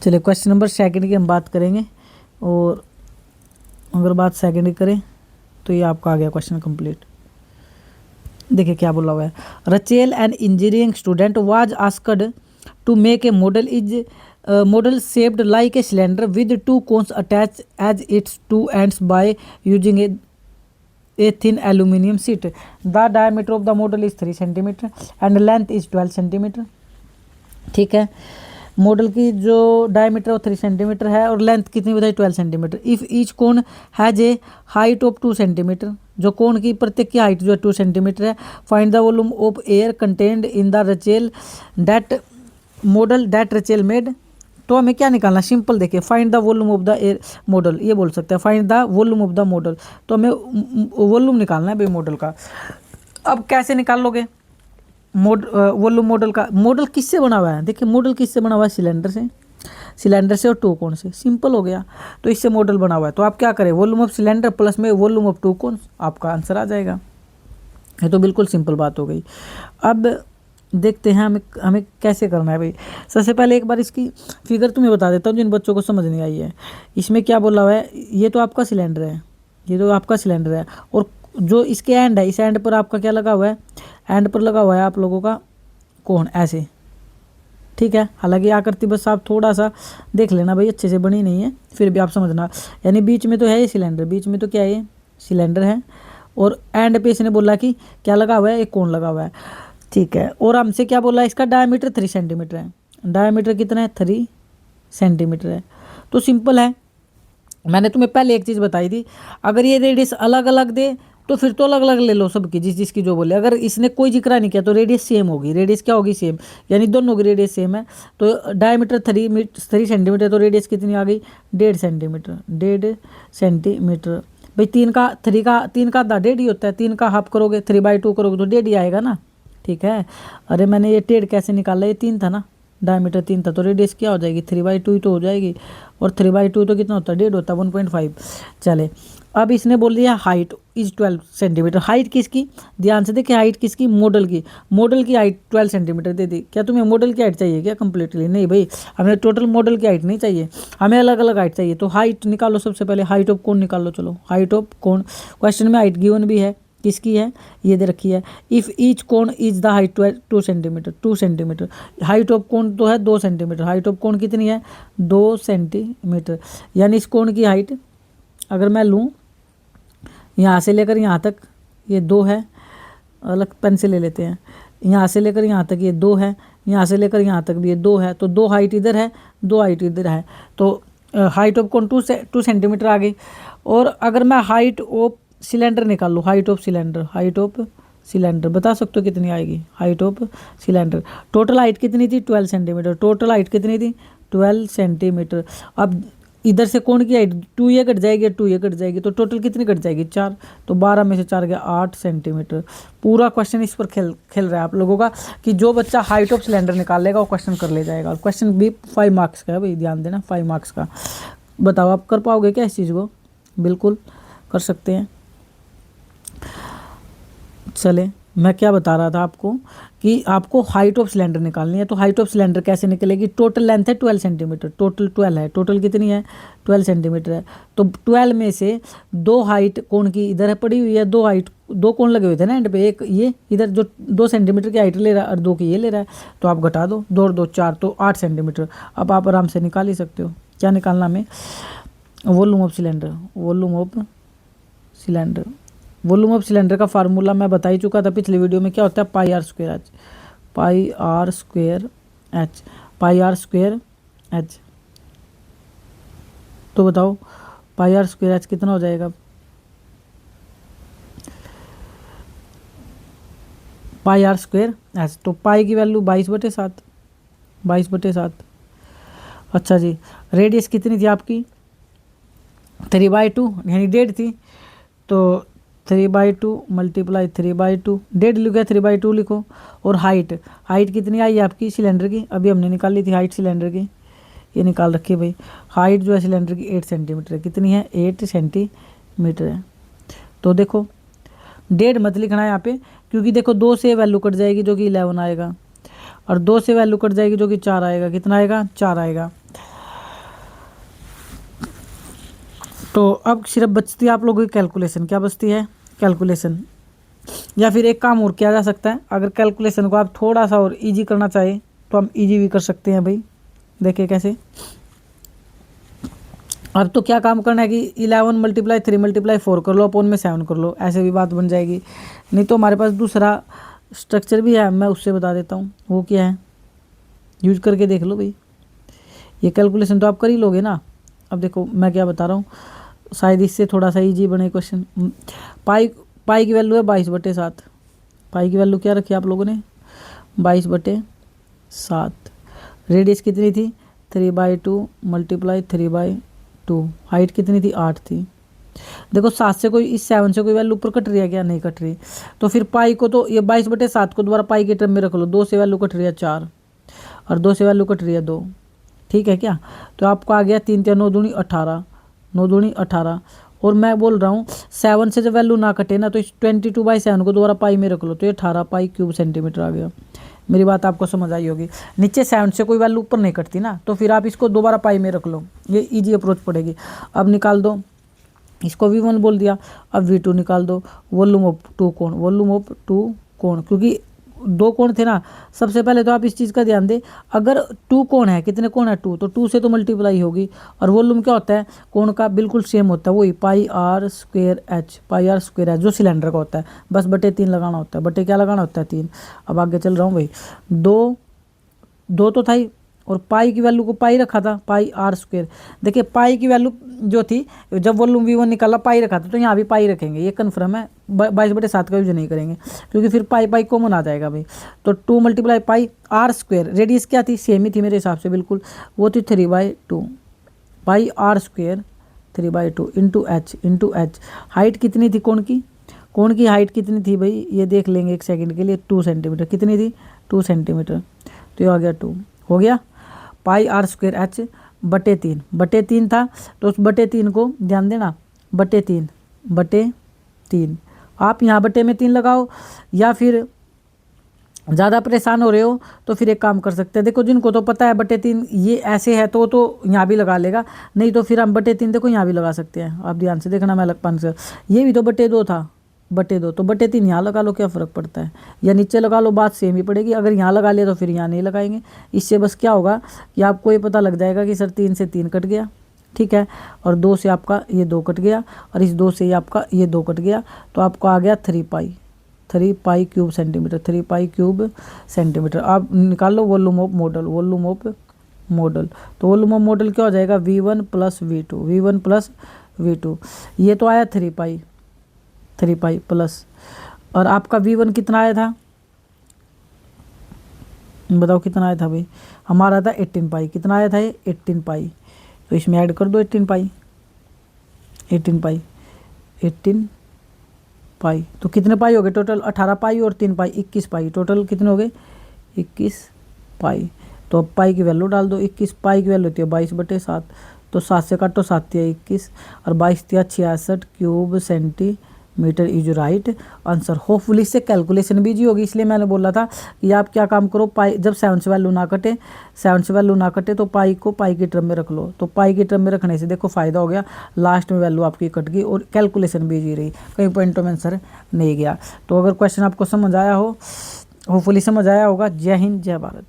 चलिए question number second की हम बात करेंगे, और अगर बात सेकंड की करें तो ये आपका आ गया क्वेश्चन कंप्लीट। देखिए क्या बोला हुआ है, Rachel an engineering student was asked to make a model shaped like a cylinder with two cones attach as its two ends by using a thin aluminium sheet. The diameter of the model is 3 centimetre and length is 12 centimetre. ठीक है, model की जो diameter वो 3 centimetre है और length कितनी बताई 12 centimetre. If each cone has a height of 2 centimetre, जो कोन की प्रत्येक की हाइट जो है 2 सेंटीमीटर है। Find the volume of air contained in the Rachel that model that Rachel made. तो हमें क्या निकालना, सिंपल देखिए, find the volume of the air model, ये बोल सकते हैं find the volume of the model. तो हमें वॉल्यूम निकालना है भाई मॉडल का। अब कैसे निकाल लोगे वॉल्यूम मॉडल का? मॉडल किससे बना हुआ है, देखिए मॉडल किससे बना हुआ है, सिलेंडर से और टू कोन से। सिंपल हो गया, तो इससे मॉडल बना हुआ है। तो आप क्या करें, वॉल्यूम ऑफ सिलेंडर प्लस में वॉल्यूम ऑफ टू कोन, आपका आंसर आ जाएगा। ये तो बिल्कुल सिंपल बात हो गई। अब देखते हैं हमें कैसे करना है भाई। सबसे पहले एक बार इसकी फिगर तुम्हें बता देता हूँ जिन बच्चों को समझ नहीं आई है। इसमें क्या बोला हुआ है, ये तो आपका सिलेंडर है, ये तो आपका सिलेंडर है, और जो इसके एंड है, इस एंड पर आपका क्या लगा हुआ है, एंड पर लगा हुआ है आप लोगों का कोण, ऐसे। ठीक है, हालांकि आकृति बस आप थोड़ा सा देख लेना भाई, अच्छे से बनी नहीं है, फिर भी आप समझना। यानी बीच में तो है ये सिलेंडर, बीच में तो क्या है, ये सिलेंडर है, और एंड पे इसने बोला कि क्या लगा हुआ है, एक कोण लगा हुआ है। ठीक है, और हमसे क्या बोला, इसका डायमीटर 3 सेंटीमीटर है। डायमीटर कितना है, 3 सेंटीमीटर है। तो सिंपल है, मैंने तुम्हें पहले एक चीज़ बताई थी, अगर ये रेडियस अलग अलग दे तो फिर तो अलग अलग ले लो सबकी, जिसकी जो बोले। अगर इसने कोई जिक्र नहीं किया तो रेडियस सेम होगी, रेडियस क्या होगी, सेम, यानी दोनों की रेडियस सेम है। तो डायमीटर 3 सेंटीमीटर, तो रेडियस कितनी आ गई, 1.5 सेंटीमीटर, 1.5 सेंटीमीटर। भाई तीन का आधा 1.5 ही होता है, 3 का हाफ करोगे, 3/2 करोगे तो 1.5 ही आएगा ना। ठीक है, अरे मैंने ये 1.5 कैसे निकाला, ये 3 था ना, डायमीटर 3 था, तो रेडियस क्या हो जाएगी, 3/2 ही तो हो जाएगी, और 3/2 तो कितना होता है, 1.5 होता है, 1.5। चले, अब इसने बोल दिया हाइट इज 12 सेंटीमीटर। हाइट किसकी, ध्यान से देखिए, हाइट किसकी, मॉडल की हाइट 12 सेंटीमीटर दे दी। क्या तुम्हें मॉडल की हाइट चाहिए क्या कंप्लीटली, नहीं भाई, हमें टोटल मॉडल की हाइट नहीं चाहिए, हमें अलग अलग हाइट चाहिए। तो हाइट निकालो, सबसे पहले हाइट ऑफ कोण निकाल लो। चलो, हाइट ऑफ कोण, क्वेश्चन में हाइट गिवन भी है, किसकी है, ये दे रखी है। इफ़ ईच कोण is the height 2 centimetre, 2 centimetre, height of कोण तो है 2 सेंटीमीटर, हाइट ऑफ कोण कितनी है, 2 सेंटीमीटर। यानी इस कोण की हाइट अगर मैं लूँ यहाँ से लेकर यहाँ तक, ये 2 है, अलग पेन से ले लेते हैं, यहाँ से लेकर यहाँ तक ये 2 है, यहाँ से लेकर यहाँ तक भी ये 2 है, तो 2 हाइट इधर है, 2 हाइट इधर है, तो हाइट ऑफ कोण 2 सेंटीमीटर आ गई। और अगर मैं हाइट ऑफ सिलेंडर निकाल लो, हाइट ऑफ सिलेंडर बता सकते हो कितनी आएगी, height of cylinder. Total height कितनी थी, 12 सेंटीमीटर, टोटल हाइट कितनी थी, 12 सेंटीमीटर। अब इधर से कोण की हाइट 2 ये कट जाएगी, 2 ये कट जाएगी, तो टोटल कितनी कट जाएगी, 4, तो 12 में से 4 गया 8 सेंटीमीटर। पूरा क्वेश्चन इस पर खेल रहा है आप लोगों का, कि जो बच्चा हाइट ऑफ सिलेंडर निकाल लेगा वो क्वेश्चन कर ले जाएगा। क्वेश्चन भी 5 मार्क्स का है भाई, ध्यान देना, 5 मार्क्स का। बताओ आप कर पाओगे क्या इस चीज़ को, बिल्कुल कर सकते हैं। चले, मैं क्या बता रहा था आपको, कि आपको हाइट ऑफ सिलेंडर निकालनी है। तो हाइट ऑफ सिलेंडर कैसे निकलेगी, टोटल लेंथ है 12 सेंटीमीटर, टोटल 12 है, टोटल कितनी है, 12 सेंटीमीटर है। तो 12 में से 2 हाइट कोण की इधर है पड़ी हुई है, 2 कोण लगे हुए थे ना एंड पे, एक ये इधर जो 2 सेंटीमीटर की हाइट ले रहा है और 2 की ये ले रहा है, तो आप घटा दो, 2 और 2 4, तो 8 सेंटीमीटर। अब आप आराम से निकाल ही सकते हो। क्या निकालना हमें, volume of cylinder, volume of cylinder का फार्मूला मैं बता ही चुका था पिछले वीडियो में। क्या होता है, पाई आर स्क्वायर एच। तो बताओ पाई आर स्क्वायर एच कितना हो जाएगा, पाई आर स्क्वायर एच। तो पाई की वैल्यू 22/7। अच्छा जी, रेडियस कितनी थी आपकी, 3/2, यानी 1.5 थी, तो 3/2 मल्टीप्लाई 3/2, 1.5 लिखो, 3/2 लिखो। और हाइट कितनी आई आपकी सिलेंडर की, अभी हमने निकाल ली थी हाइट सिलेंडर की, ये निकाल रखी है भाई। हाइट जो है सिलेंडर की 8 सेंटीमीटर है, कितनी है, 8 सेंटीमीटर है। तो देखो 1.5 मत लिखना है यहाँ पे, क्योंकि देखो 2 से वैल्यू कट जाएगी जो कि 11 आएगा, और 2 से वैल्यू कट जाएगी जो कि 4 आएगा, कितना आएगा, 4 आएगा। तो अब सिर्फ बचती है आप लोगों की कैलकुलेशन। क्या बचती है? कैलकुलेशन। या फिर एक काम और किया जा सकता है, अगर कैलकुलेशन को आप थोड़ा सा और इजी करना चाहें तो हम इजी भी कर सकते हैं भाई। देखिए कैसे। अब तो क्या काम करना है कि 11 मल्टीप्लाई 3 मल्टीप्लाई 4 कर लो, अपॉन में 7 कर लो, ऐसे भी बात बन जाएगी। नहीं तो हमारे पास दूसरा स्ट्रक्चर भी है, मैं उससे बता देता हूँ वो क्या है, यूज करके देख लो भाई। ये कैलकुलेशन तो आप कर ही लोगे ना। अब देखो मैं क्या बता रहा हूँ, शायद इससे थोड़ा सा इजी बने क्वेश्चन। पाई की वैल्यू है 22/7। पाई की वैल्यू क्या रखी आप लोगों ने? 22/7। रेडियस कितनी थी? 3/2 मल्टीप्लाई 3/2। हाइट कितनी थी? 8 थी। देखो 7 से कोई, इस 7 से कोई वैल्यू ऊपर कट रही है क्या? नहीं कट रही। तो फिर पाई को तो ये 22/7 को दोबारा पाई के टर्म में रख लो। 2 से वैल्यू कट रही है 4 और 2 से वैल्यू कट रही है 2। ठीक है क्या? तो आपको आ गया 3 3 9 दूनी 18, 9 दूनी 18। और मैं बोल रहा हूँ 7 से जब वैल्यू ना कटे ना तो इस 22/7 को दोबारा पाई में रख लो, तो ये 18 पाई क्यूब सेंटीमीटर आ गया। मेरी बात आपको समझ आई होगी। नीचे 7 से कोई वैल्यू ऊपर नहीं कटती ना, तो फिर आप इसको दोबारा पाई में रख लो, ये इजी अप्रोच पड़ेगी। अब निकाल दो, इसको V1 बोल दिया। अब V2 निकाल दो। वॉल्यूम ऑफ 2 कोण, वॉल्यूम ऑफ 2 कोण, क्योंकि 2 कोण थे ना। सबसे पहले तो आप इस चीज़ का ध्यान दें, अगर 2 कोण है, कितने कोण है? 2, तो 2 से तो मल्टीप्लाई होगी। और वॉल्यूम क्या होता है कोण का? बिल्कुल सेम होता है, वही πr²h, πr²h जो सिलेंडर का होता है, बस बटे 3 लगाना होता है। बटे क्या लगाना होता है? 3। अब आगे चल रहा हूँ भाई। 2 तो था ही, और पाई की वैल्यू को पाई रखा था, πr²। देखिए पाई की वैल्यू जो थी, जब वॉल्यूम V1 निकाला पाई रखा था, तो यहाँ भी पाई रखेंगे, ये कन्फर्म है। 22/7 का यूज नहीं करेंगे, क्योंकि फिर पाई पाई कॉमन आ जाएगा भाई। तो 2 मल्टीप्लाई πr²। रेडियस क्या थी? सेम ही थी मेरे हिसाब से बिल्कुल, वो थी 3/2 πr² 3/2 इंटू h। हाइट कितनी थी कोण की? कोण की हाइट कितनी थी भाई? ये देख लेंगे एक सेकंड के लिए। 2 सेंटीमीटर। कितनी थी? 2 सेंटीमीटर। तो ये आ गया 2। हो गया πr²h बटे 3। बटे 3 था, तो उस बटे 3 को ध्यान देना, बटे 3। आप यहाँ बटे में 3 लगाओ, या फिर ज़्यादा परेशान हो रहे हो तो फिर एक काम कर सकते हैं। देखो जिनको तो पता है बटे 3 ये ऐसे है तो यहाँ भी लगा लेगा, नहीं तो फिर हम बटे 3 देखो यहाँ भी लगा सकते हैं। आप ध्यान से देखना, मैं लग 5 ये भी तो बटे 2 था, बटे 2, तो बटे 3 यहाँ लगा लो, क्या फ़र्क पड़ता है? या नीचे लगा लो, बात सेम ही पड़ेगी। अगर यहाँ लगा लिया तो फिर यहाँ नहीं लगाएंगे। इससे बस क्या होगा कि आपको ये पता लग जाएगा कि सर 3 से 3 कट गया, ठीक है, और 2 से आपका ये 2 कट गया, और इस 2 से ये आपका ये 2 कट गया, तो आपको आ गया 3 पाई क्यूब सेंटीमीटर। 3 पाई क्यूब सेंटीमीटर। आप निकाल low volume of model, volume of model. तो वॉल्यूम ऑफ मॉडल क्या हो जाएगा? V1 + V2, V1 + V2। ये तो आया 3 पाई प्लस, और आपका V1 कितना आया था? बताओ कितना आया था भाई? हमारा था 18 पाई। कितना आया था ये? 18 पाई। तो इसमें ऐड कर दो 18 पाई। तो कितने पाई हो गए टोटल? 18 पाई और 3 पाई 21 पाई। टोटल कितने हो गए? 21 पाई। तो अब पाई की वैल्यू डाल दो। 21 पाई की वैल्यू होती है 22/7, तो 7 से काटो, 7 तिया 21 और 22 तिया 66 cube centimetre is right answer. Hopefully इससे कैलकुलेशन भी जी होगी, इसलिए मैंने बोला था कि आप क्या काम करो, पाई जब 7 से वैल्यू ना कटे तो पाई को पाई की टर्म में रख लो। तो पाई की टर्म में रखने से देखो फ़ायदा हो गया, लास्ट में वैल्यू आपकी कट गई और कैलकुलेशन भी जी रही, कई पॉइंटों में आंसर नहीं गया। तो अगर क्वेश्चन आपको समझ आया हो, होपफुली समझ आया होगा। जय हिंद, जय भारत।